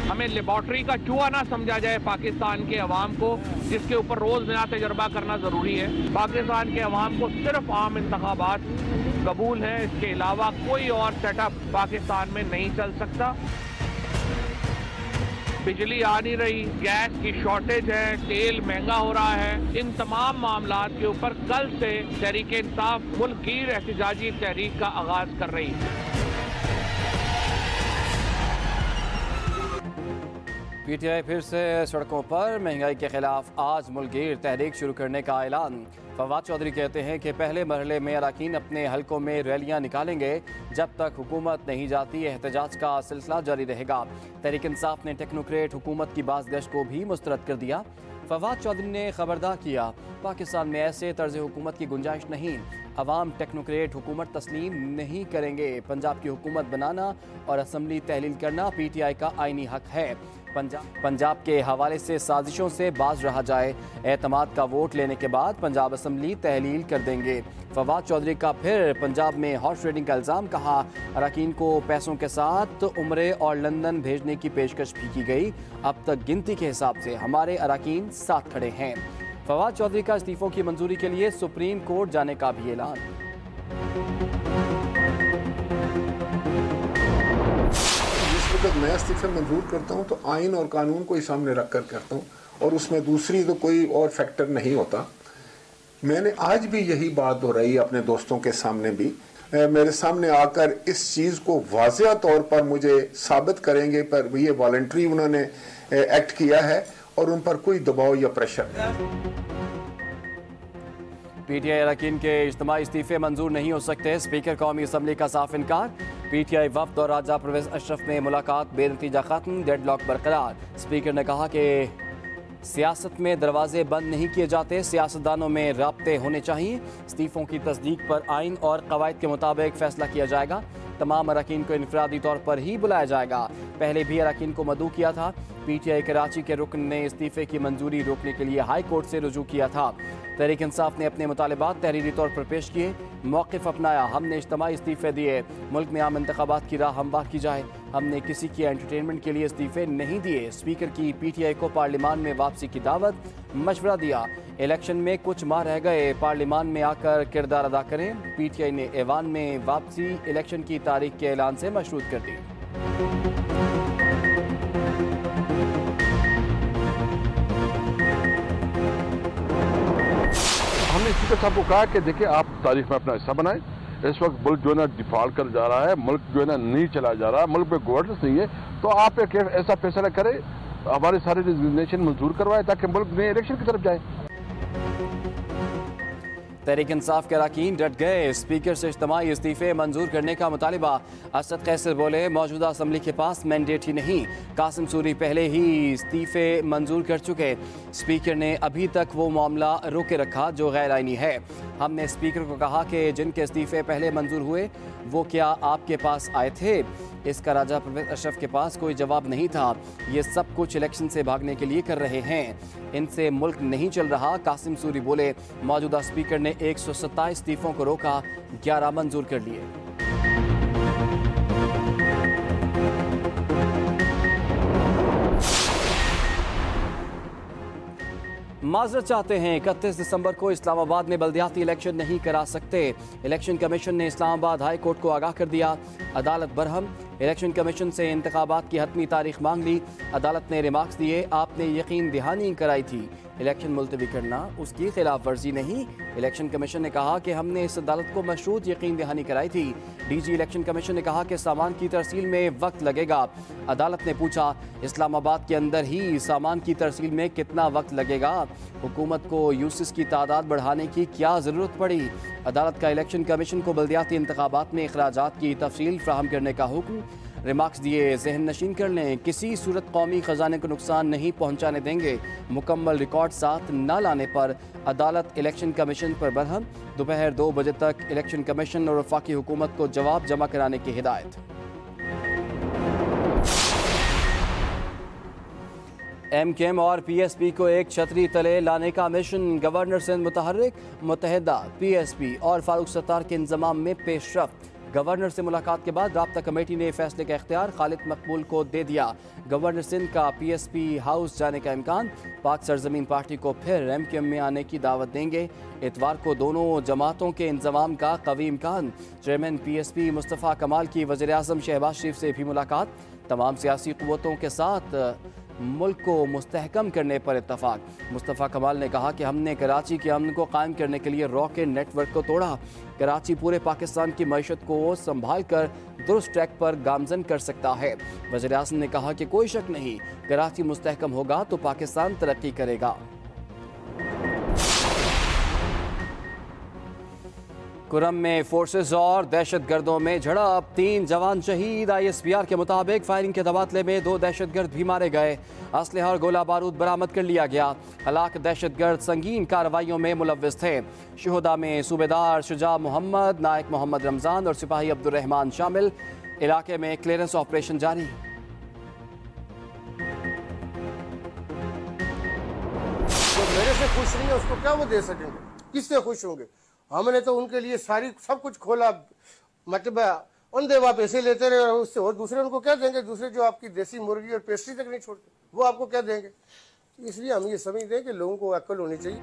हमें लेबॉर्ट्री का चूहा ना समझा जाए पाकिस्तान के अवाम को, जिसके ऊपर रोज नया तजर्बा करना जरूरी है। पाकिस्तान के अवाम को सिर्फ आम इंतखाबात कबूल है, इसके अलावा कोई और सेटअप पाकिस्तान में नहीं चल सकता। बिजली आ नहीं रही, गैस की शॉर्टेज है, तेल महंगा हो रहा है। इन तमाम मामलात के ऊपर कल से तहरीक इंसाफ मुल्क गिर एहतजाजी तहरीक का आगाज कर रही है। पीटीआई फिर से सड़कों पर, महंगाई के खिलाफ आज मुल्कगीर तहरीक शुरू करने का ऐलान। फवाद चौधरी कहते हैं कि पहले मरहले में अरकान अपने हलकों में रैलियां निकालेंगे, जब तक हुकूमत नहीं जाती एहतजाज का सिलसिला जारी रहेगा। तहरीक इंसाफ ने टेक्नोक्रेट हुकूमत की बाज़गश्त को भी मुस्तरद कर दिया। फवाद चौधरी ने खबरदार किया, पाकिस्तान में ऐसे तर्ज हुकूमत की गुंजाइश नहीं, अवाम टेक्नोक्रेट हुकूमत तस्लीम नहीं करेंगे। पंजाब की हुकूमत बनाना और असम्बली तहलील करना पीटीआई का आईनी हक है। पंजाब के हवाले से साजिशों से बाज रहा जाए, एतमाद का वोट लेने के बाद पंजाब असम्बली तहलील कर देंगे। फवाद चौधरी का फिर पंजाब में हॉर्स ट्रेडिंग का इल्ज़ाम, कहा अरकान को पैसों के साथ उम्रे और लंदन भेजने की पेशकश भी की गई। अब तक गिनती के हिसाब से हमारे अरकान साथ खड़े हैं। फवाद चौधरी का इस्तीफों की मंजूरी के लिए सुप्रीम कोर्ट जाने का भी ऐलान। जब मैं इस्तीफे मंजूर करता हूं तो आइन और कानून को ही सामने रख कर करता हूं, और उसमें दूसरी तो कोई और फैक्टर नहीं होता। मैंने आज भी यही बात दोहराई अपने दोस्तों के सामने भी, मेरे सामने आकर इस चीज़ को वाज़ेह तौर पर मुझे साबित करेंगे, पर ये वॉलंटरी उन्होंने एक्ट किया है और उन पर कोई दबाव या प्रेशर। पीटीआई अरकान के इज्तिमाई इस्तीफे मंजूर नहीं हो सकते, स्पीकर कौमी असम्बली का साफ इनकार। पीटीआई वफ्द और राजा परवेज अशरफ में मुलाकात बेनतीजा खत्म, डेडलॉक बरकरार। स्पीकर ने कहा कि सियासत में दरवाजे बंद नहीं किए जाते, सियासतदानों में राब्ते होने चाहिए। इस्तीफों की तस्दीक पर आइन और कवायद के मुताबिक फैसला किया जाएगा। तमाम अरकान को इनफरादी तौर पर ही बुलाया जाएगा। पहले भी अरकान को मदऊ किया था। पीटीआई कराची के रुकन ने इस्तीफे की मंजूरी रोकने के लिए हाई कोर्ट से रुजू किया था। तहरीक इंसाफ ने अपने मुतालिबात तहरीरी तौर पर पेश किए, मौक़िफ़ अपनाया। हमने इज्तिमाई इस्तीफे दिए, मुल्क में आम इंतखाबात की राह हमवार की जाए। हमने किसी की एंटरटेनमेंट के लिए इस्तीफे नहीं दिए। स्पीकर की पीटीआई को पार्लियामान में वापसी की दावत, मशवरा दिया। इलेक्शन में कुछ माह रह गए, पार्लियामान में आकर किरदार अदा करें। पीटीआई ने ऐवान में वापसी इलेक्शन की तारीख के ऐलान से मशरूत कर दी। हमने स्पीकर साहब को कहा कि देखिए आप तारीख में अपना हिस्सा बनाएं। इस वक्त मुल्क जो है ना डिफॉल्ट कर जा रहा है, मुल्क जो है ना नहीं चला जा रहा है, मुल्क में गवर्नेंस नहीं है, तो आप एक ऐसा फैसला करें, हमारे सारे रिजिग्नेशन मंजूर करवाए ताकि मुल्क नए इलेक्शन की तरफ जाए। तहरीक इंसाफ के अरकान डट गए, स्पीकर से इज्तिमाई इस्तीफे मंजूर करने का मुतालिबा। असद कैसर बोले, मौजूदा असम्बली के पास मैंडेट ही नहीं। कासिम सूरी पहले ही इस्तीफे मंजूर कर चुके, स्पीकर ने अभी तक वो मामला रोके रखा जो गैर आइनी है। हमने स्पीकर को कहा कि जिनके इस्तीफे पहले मंजूर हुए वो क्या आपके पास आए थे? इसका राजा परवेज अशरफ के पास कोई जवाब नहीं था। ये सब कुछ इलेक्शन से भागने के लिए कर रहे हैं, इनसे मुल्क नहीं चल रहा। कासिम सूरी बोले, मौजूदा स्पीकर ने 127 इस्तीफों को रोका, 11 मंजूर कर लिए। माजरत चाहते हैं, 31 दिसंबर को इस्लामाबाद में बल्दियाती इलेक्शन नहीं करा सकते। इलेक्शन कमीशन ने इस्लामाबाद हाई कोर्ट को आगाह कर दिया। अदालत बरहम, इलेक्शन कमीशन से इंतखाबात की हतमी तारीख मांग ली। अदालत ने रिमार्क्स दिए, आपने यकीन दहानी कराई थी, इलेक्शन मुलतवी करना उसकी खिलाफ वर्जी नहीं। इलेक्शन कमीशन ने कहा कि हमने इस अदालत को मशरूत यकीन दहानी कराई थी। डीजी इलेक्शन कमीशन ने कहा कि सामान की तरसील में वक्त लगेगा। अदालत ने पूछा, इस्लामाबाद के अंदर ही सामान की तरसील में कितना वक्त लगेगा? हुकूमत को यूसिस की तादाद बढ़ाने की क्या ज़रूरत पड़ी? अदालत का इलेक्शन कमीशन को बल्दियाती इंतखाबात में अखराजात की तफसील फ्राहम करने का हुक्म। रिमार्क्स दिए, जहन नशीन कर लें, किसी सूरत कौमी ख़जाने को नुकसान नहीं पहुँचाने देंगे। मुकम्मल रिकॉर्ड साथ न लाने पर अदालत इलेक्शन कमीशन पर बरहम। दोपहर 2 बजे तक इलेक्शन कमीशन और वफाकी हुकूमत को जवाब जमा कराने की हिदायत। MKM और PSP को एक छतरी तले लाने का मिशन, गवर्नर सिंध मुतहर्रिक, मुत्तहिदा PSP और फारूक सत्तार के इंतजाम में पेशरफ्त। गवर्नर से मुलाकात के बाद राब्ता कमेटी ने फैसले का इख्तियार खालिद मकबूल को दे दिया। गवर्नर सिंध का PSP हाउस जाने का इम्कान। पाक सरजमीन पार्टी को फिर MQM में आने की दावत देंगे। इतवार को दोनों जमातों के इंतजाम का कवी इम्कान। चेयरमैन PSP मुस्तफ़ा कमाल की वज़ीर आज़म शहबाज शरीफ से भी मुलाकात। तमाम सियासी क़ुव्वतों के साथ मुल्क को मुस्तहकम करने पर इत्तफाक। मुस्तफ़ा कमाल ने कहा कि हमने कराची के अमन को कायम करने के लिए रॉकेट नेटवर्क को तोड़ा। कराची पूरे पाकिस्तान की मईशत को संभाल कर दुरुस्त ट्रैक पर गामजन कर सकता है। वज़ीर आज़म ने कहा कि कोई शक नहीं, कराची मुस्तहकम होगा तो पाकिस्तान तरक्की करेगा। कुरम में फोर्सेस और दहशतगर्दों में झड़प, 3 जवान शहीद। ISPR के मुताबिक फायरिंग के तबादले में 2 दहशतगर्द भी मारे गए। असलहा और गोला बारूद बरामद कर लिया गया। हलाक दहशतगर्द संगीन कार्रवाइयों में मुलव्विस थे। शुहदा में सूबेदार शुजा मोहम्मद, नायक मोहम्मद रमजान और सिपाही अब्दुर्रहमान शामिल। इलाके में क्लियरेंस ऑपरेशन जारी। जो मेरे से खुश नहीं है उसको क्या वो दे सकेंगे? किससे खुश होंगे? हमने तो उनके लिए सारी सब कुछ खोला, मतलब अंधे आप पैसे लेते रहे उससे, और दूसरे उनको क्या देंगे? दूसरे जो आपकी देसी मुर्गी और पेस्ट्री तक नहीं छोड़ते वो आपको क्या देंगे? इसलिए हम ये समझते हैं कि लोगों को अक्ल होनी चाहिए।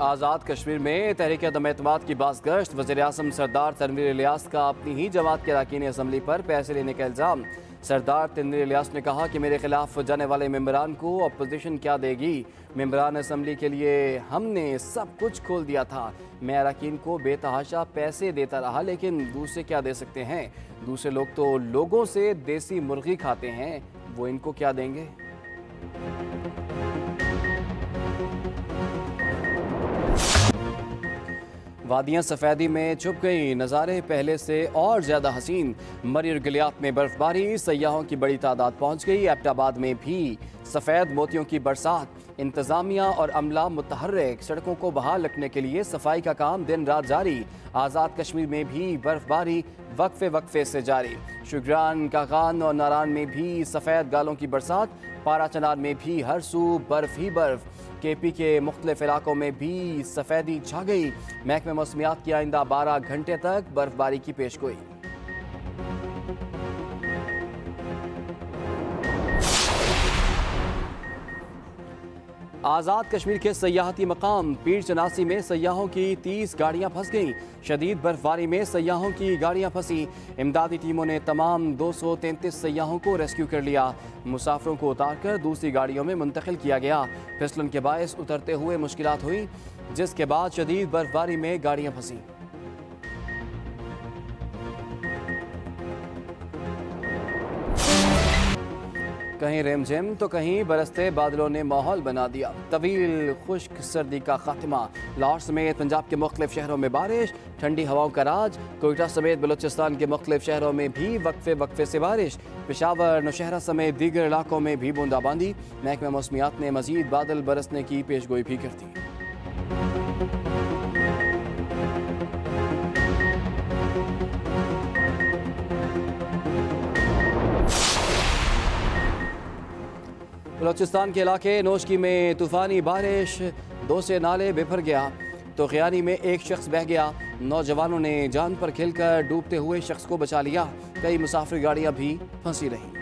आज़ाद कश्मीर में तहरीक अदम एतमाद की बाज़गश्त। वज़ीर आज़म सरदार तनवीर इलियास का अपनी ही जमात के अरकान असम्बली पर पैसे लेने का इल्ज़ाम। सरदार तनवीर इलियास ने कहा कि मेरे खिलाफ जाने वाले मेंबरान को अपोजिशन क्या देगी? मेंबरान असम्बली के लिए हमने सब कुछ खोल दिया था। मैं अरकान को बेतहाशा पैसे देता रहा, लेकिन दूसरे क्या दे सकते हैं? दूसरे लोग तो लोगों से देसी मुर्गी खाते हैं, वो इनको क्या देंगे? वादियाँ सफ़ेदी में छुप गई, नज़ारे पहले से और ज़्यादा हसीन। मरी और गिलियात में बर्फबारी, सयाहों की बड़ी तादाद पहुँच गई। एबटाबाद में भी सफ़ेद मोतियों की बरसात। इंतज़ामिया और अमला मुतहर्रिक, सड़कों को बहाल रखने के लिए सफाई का काम दिन रात जारी। आज़ाद कश्मीर में भी बर्फबारी वक्फे वक्फे से जारी। शुगरान, कागान और नारान में भी सफ़ेद गालों की बरसात। पारा चनार में भी हर सू बर्फ ही बर्फ। KP के मुख्तलिफ इलाकों में भी सफ़ेदी छा गई। महकमे मौसमियात की आइंदा 12 घंटे तक बर्फबारी की पेशगोई। आज़ाद कश्मीर के सयाहती मकाम पीर चनासी में सयाहों की 30 गाड़ियां फंस गईं। शदीद बर्फबारी में सयाहों की गाड़ियां फंसी। इमदादी टीमों ने तमाम 233 सयाहों को रेस्क्यू कर लिया। मुसाफिरों को उतारकर दूसरी गाड़ियों में मुंतकिल किया गया। फिसलन के बायस उतरते हुए मुश्किलात हुई, जिसके बाद शदीद बर्फबारी में गाड़ियां फंसी। कहीं रिमझिम तो कहीं बरसते बादलों ने माहौल बना दिया। तवील खुश्क सर्दी का खात्मा। लाहौर समेत पंजाब के मुख्तलिफ शहरों में बारिश, ठंडी हवाओं का राज। कोयटा समेत बलूचिस्तान के मुख्तलिफ शहरों में भी वक्फे वक्फे से बारिश। पेशावर, नौशहरा समेत दीगर इलाकों में भी बूंदाबांदी। महकमा मौसमियात ने मजीद बादल बरसने की पेशगोई भी कर दी। बलूचिस्तान के इलाके नोशकी में तूफ़ानी बारिश, 2 से नाले बिफर गया तो ख़ियानी में एक शख्स बह गया। नौजवानों ने जान पर खेलकर डूबते हुए शख्स को बचा लिया। कई मुसाफिर गाड़ियां भी फंसी रहीं।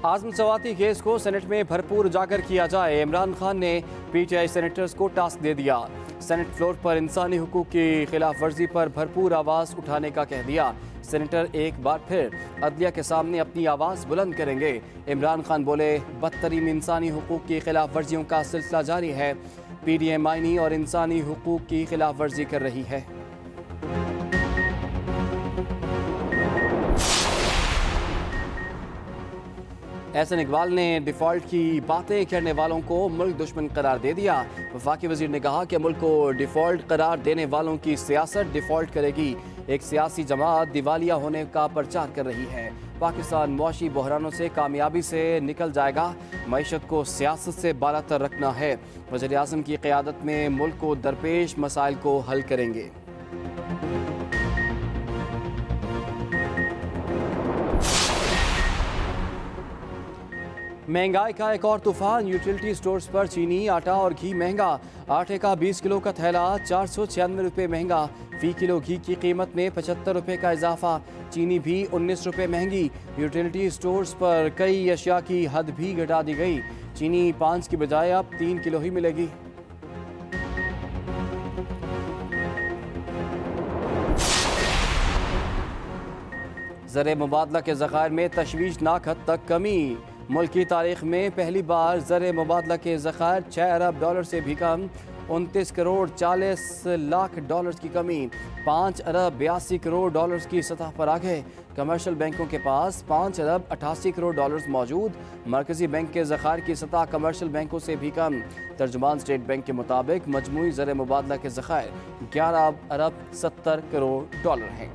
आज़म सवाती केस को सेनेट में भरपूर उजागर किया जाए। इमरान खान ने PTI सेनेटर्स को टास्क दे दिया। सेनेट फ्लोर पर इंसानी हुकूक की खिलाफ वर्जी पर भरपूर आवाज़ उठाने का कह दिया। सेनेटर एक बार फिर अदलिया के सामने अपनी आवाज़ बुलंद करेंगे। इमरान खान बोले, बदतरीन इंसानी हुकूक की खिलाफ वर्जियों का सिलसिला जारी है। PDM आईनी और इंसानी हुकूक की खिलाफ वर्जी कर रही है। एहसन इकबाल ने डिफ़ॉल्ट की बातें करने वालों को मुल्क दुश्मन करार दे दिया। वफाकी वजीर ने कहा कि मुल्क को डिफ़ॉल्ट करार देने वालों की सियासत डिफ़ॉल्ट करेगी। एक सियासी जमात दिवालिया होने का प्रचार कर रही है। पाकिस्तान मुआशी बहरानों से कामयाबी से निकल जाएगा। मईशत को सियासत से बालातर रखना है। वज़ीर आज़म की क़यादत में मुल्क को दरपेश मसाइल को हल करेंगे। महंगाई का एक और तूफान, यूटिलिटी स्टोर्स पर चीनी, आटा और घी महंगा। आटे का 20 किलो का थैला 496 रुपये महंगा। फी किलो घी की कीमत में 75 रुपये का इजाफा। चीनी भी 19 रुपये महंगी। यूटिलिटी स्टोर्स पर कई अशिया की हद भी घटा दी गई। चीनी 5 की बजाय अब 3 किलो ही मिलेगी। ज़र मुबादला के ज़खायर में तशवीशनाक हद तक कमी। मुल्क की तारीख में पहली बार ज़र मुबादला के ज़खायर 6 अरब डॉलर से भी कम, 29 करोड़ 40 लाख डॉलर की कमी, 5 अरब 82 करोड़ डॉलर की सतह पर आ गए। कमर्शियल बैंकों के पास 5 अरब 88 करोड़ डॉलर मौजूद। मरकजी बैंक के ज़खायर की सतह कमर्शियल बैंकों से भी कम। तर्जुमान स्टेट बैंक के मुताबिक मजमूई ज़र मुबादला के ज़खायर 11 अरब 70 करोड़ डॉलर हैं।